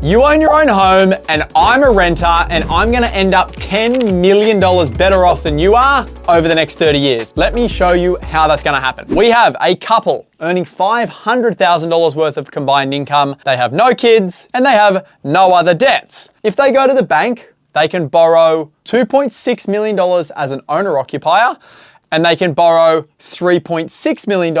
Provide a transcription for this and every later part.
You own your own home and I'm a renter and I'm gonna end up $10 million better off than you are over the next 30 years. Let me show you how that's gonna happen. We have a couple earning $500,000 worth of combined income. They have no kids and they have no other debts. If they go to the bank, they can borrow $2.6 million as an owner-occupier and they can borrow $3.6 million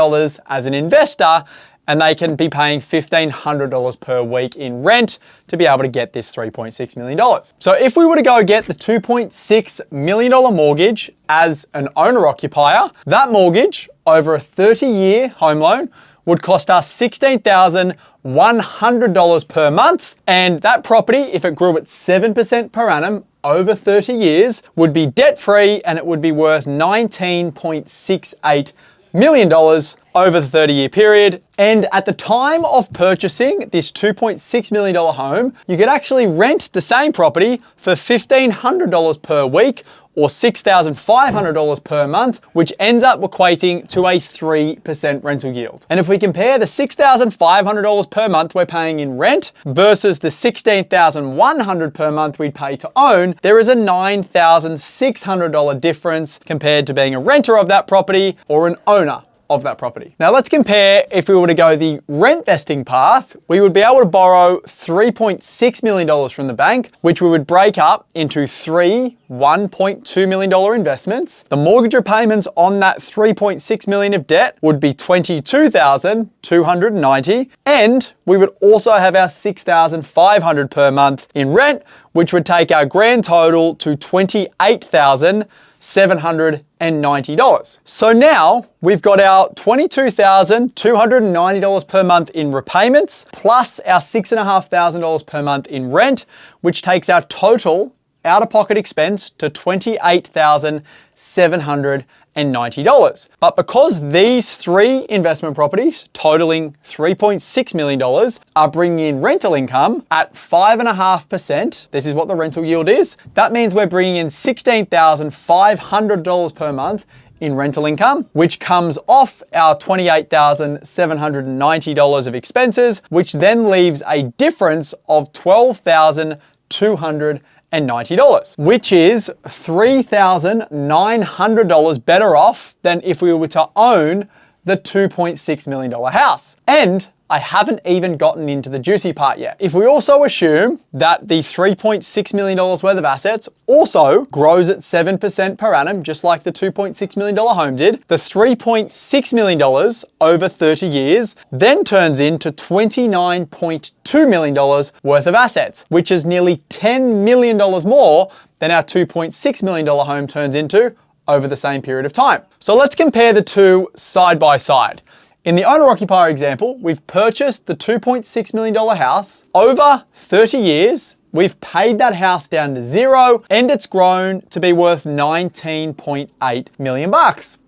as an investor, and they can be paying $1,500 per week in rent to be able to get this $3.6 million. So if we were to go get the $2.6 million mortgage as an owner-occupier, that mortgage over a 30-year home loan would cost us $16,100 per month. And that property, if it grew at 7% per annum over 30 years, would be debt-free and it would be worth $19.68 million over the 30-year period. And at the time of purchasing this $2.6 million home, you could actually rent the same property for $1,500 per week or $6,500 per month, which ends up equating to a 3% rental yield. And if we compare the $6,500 per month we're paying in rent versus the $16,100 per month we'd pay to own, there is a $9,600 difference compared to being a renter of that property or an owner of that property. Now let's compare if we were to go the rent vesting path. We would be able to borrow $3.6 million from the bank, which we would break up into three $1.2 million investments. The mortgage repayments on that $3.6 million of debt would be $22,290, and we would also have our $6,500 per month in rent, which would take our grand total to $28,790. So now we've got our $22,290 per month in repayments plus our $6,500 per month in rent, which takes our total out-of-pocket expense to $28,790. But because these three investment properties totaling $3.6 million are bringing in rental income at 5.5%, this is what the rental yield is, that means we're bringing in $16,500 per month in rental income, which comes off our $28,790 of expenses, which then leaves a difference of $12,290, which is $3,900 better off than if we were to own the $2.6 million house. And I haven't even gotten into the juicy part yet. If we also assume that the $3.6 million worth of assets also grows at 7% per annum, just like the $2.6 million home did, the $3.6 million over 30 years then turns into $29.2 million worth of assets, which is nearly $10 million more than our $2.6 million home turns into over the same period of time. So let's compare the two side by side. In the owner-occupier example, we've purchased the $2.6 million house. Over 30 years, we've paid that house down to zero and it's grown to be worth $19.8 million.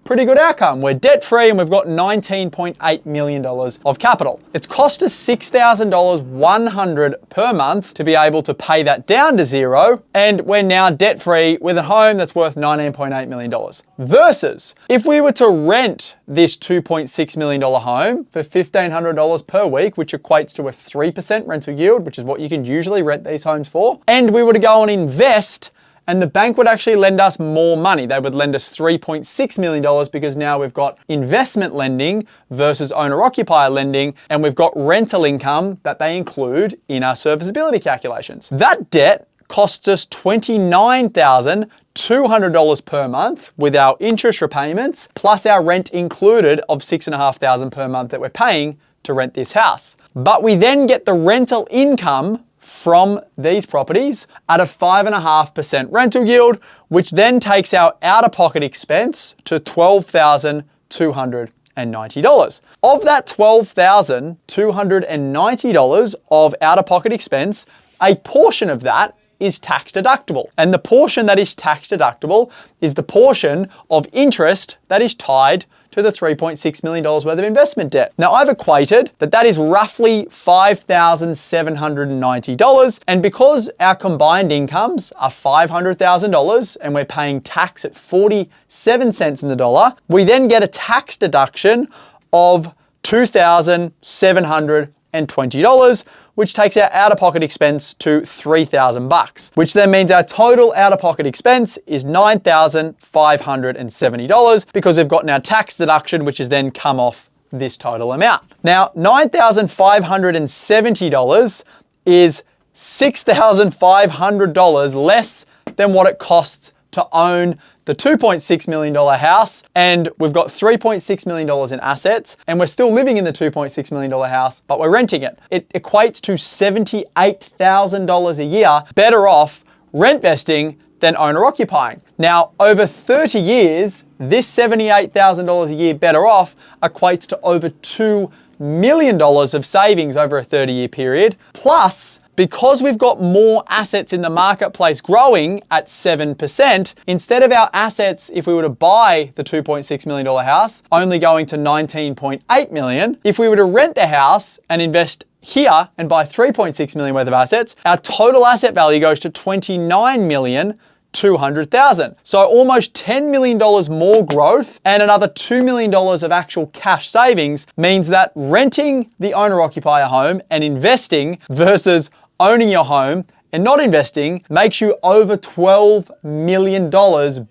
Pretty good outcome. We're debt-free and we've got $19.8 million of capital. It's cost us $6,100 per month to be able to pay that down to zero, and we're now debt-free with a home that's worth $19.8 million. Versus, if we were to rent this $2.6 million home for $1,500 per week, which equates to a 3% rental yield, which is what you can usually rent these homes for, and we were to go and invest, and the bank would actually lend us more money. They would lend us $3.6 million because now we've got investment lending versus owner-occupier lending, and we've got rental income that they include in our serviceability calculations. That debt costs us $29,200 per month with our interest repayments, plus our rent included of $6,500 per month that we're paying to rent this house. But we then get the rental income from these properties at a 5.5% rental yield, which then takes our out-of-pocket expense to $12,290. Of that $12,290 of out-of-pocket expense, a portion of that is tax deductible. And the portion that is tax deductible is the portion of interest that is tied to the $3.6 million worth of investment debt. Now I've equated that is roughly $5,790. And because our combined incomes are $500,000 and we're paying tax at 47 cents in the dollar, we then get a tax deduction of $2,790. $1,020, which takes our out-of-pocket expense to $3,000, which then means our total out-of-pocket expense is $9,570 because we've gotten our tax deduction, which has then come off this total amount. Now, $9,570 is $6,500 less than what it costs to own the $2.6 million house, and we've got $3.6 million in assets, and we're still living in the $2.6 million house, but we're renting it. It equates to $78,000 a year better off rent vesting than owner occupying. Now, over 30 years, this $78,000 a year better off equates to over $2 million of savings over a 30-year period. Plus, because we've got more assets in the marketplace growing at 7%, instead of our assets, if we were to buy the $2.6 million house, only going to $19.8 million, if we were to rent the house and invest here and buy $3.6 million worth of assets, our total asset value goes to $29,200,000. So almost $10 million more growth and another $2 million of actual cash savings means that renting the owner-occupier home and investing versus owning your home and not investing makes you over $12 million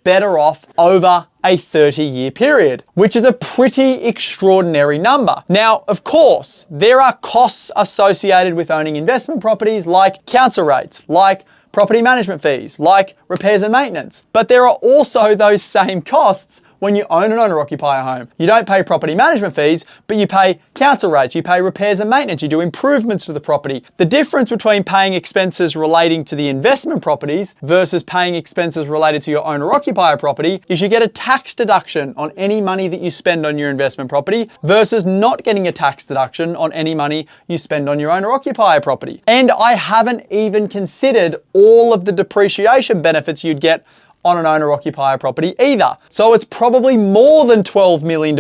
better off over a 30-year period, which is a pretty extraordinary number. Now, of course, there are costs associated with owning investment properties like council rates, like property management fees, like repairs and maintenance. But there are also those same costs when you own an owner-occupier home. You don't pay property management fees, but you pay council rates, you pay repairs and maintenance, you do improvements to the property. The difference between paying expenses relating to the investment properties versus paying expenses related to your owner-occupier property is you get a tax deduction on any money that you spend on your investment property versus not getting a tax deduction on any money you spend on your owner-occupier property. And I haven't even considered all of the depreciation benefits you'd get on an owner-occupier property either. So it's probably more than $12 million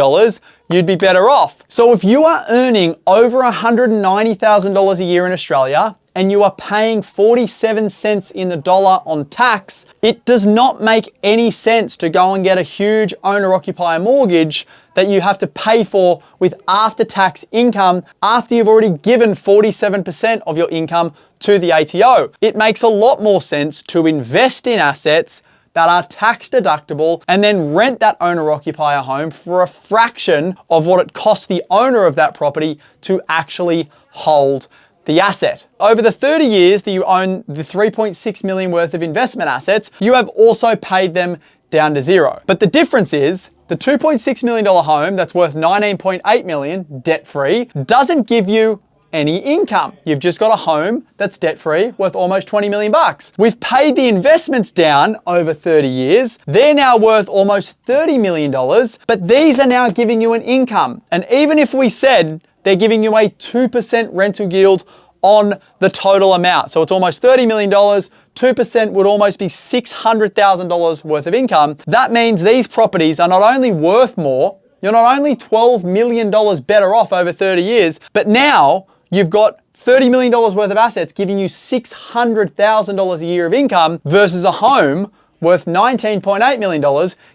you'd be better off. So if you are earning over $190,000 a year in Australia and you are paying 47 cents in the dollar on tax, it does not make any sense to go and get a huge owner-occupier mortgage that you have to pay for with after-tax income after you've already given 47% of your income to the ATO. It makes a lot more sense to invest in assets that are tax deductible and then rent that owner-occupier home for a fraction of what it costs the owner of that property to actually hold the asset. Over the 30 years that you own the $3.6 million worth of investment assets, you have also paid them down to zero. But the difference is the $2.6 million home that's worth $19.8 million debt-free doesn't give you any income. You've just got a home that's debt-free worth almost $20 million. We've paid the investments down over 30 years. They're now worth almost $30 million, but these are now giving you an income. And even if we said they're giving you a 2% rental yield on the total amount, so it's almost $30 million, 2% would almost be $600,000 worth of income. That means these properties are not only worth more, you're not only $12 million better off over 30 years, but now you've got $30 million worth of assets giving you $600,000 a year of income versus a home worth $19.8 million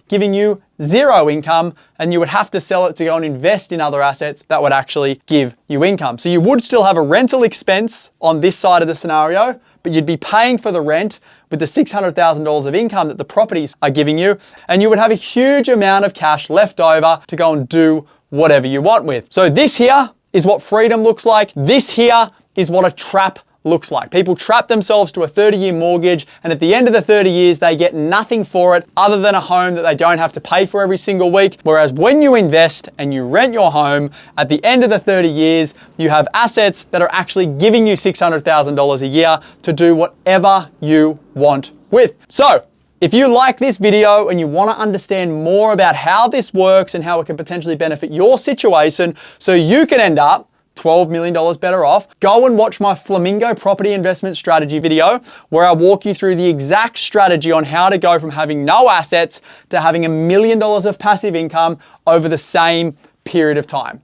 giving you zero income, and you would have to sell it to go and invest in other assets that would actually give you income. So you would still have a rental expense on this side of the scenario, but you'd be paying for the rent with the $600,000 of income that the properties are giving you, and you would have a huge amount of cash left over to go and do whatever you want with. So this here is what freedom looks like. This here is what a trap looks like. People trap themselves to a 30-year mortgage, and at the end of the 30 years, they get nothing for it other than a home that they don't have to pay for every single week. Whereas when you invest and you rent your home, at the end of the 30 years, you have assets that are actually giving you $600,000 a year to do whatever you want with. So, if you like this video and you want to understand more about how this works and how it can potentially benefit your situation so you can end up $12 million better off, go and watch my Flamingo property investment strategy video where I walk you through the exact strategy on how to go from having no assets to having $1 million of passive income over the same period of time.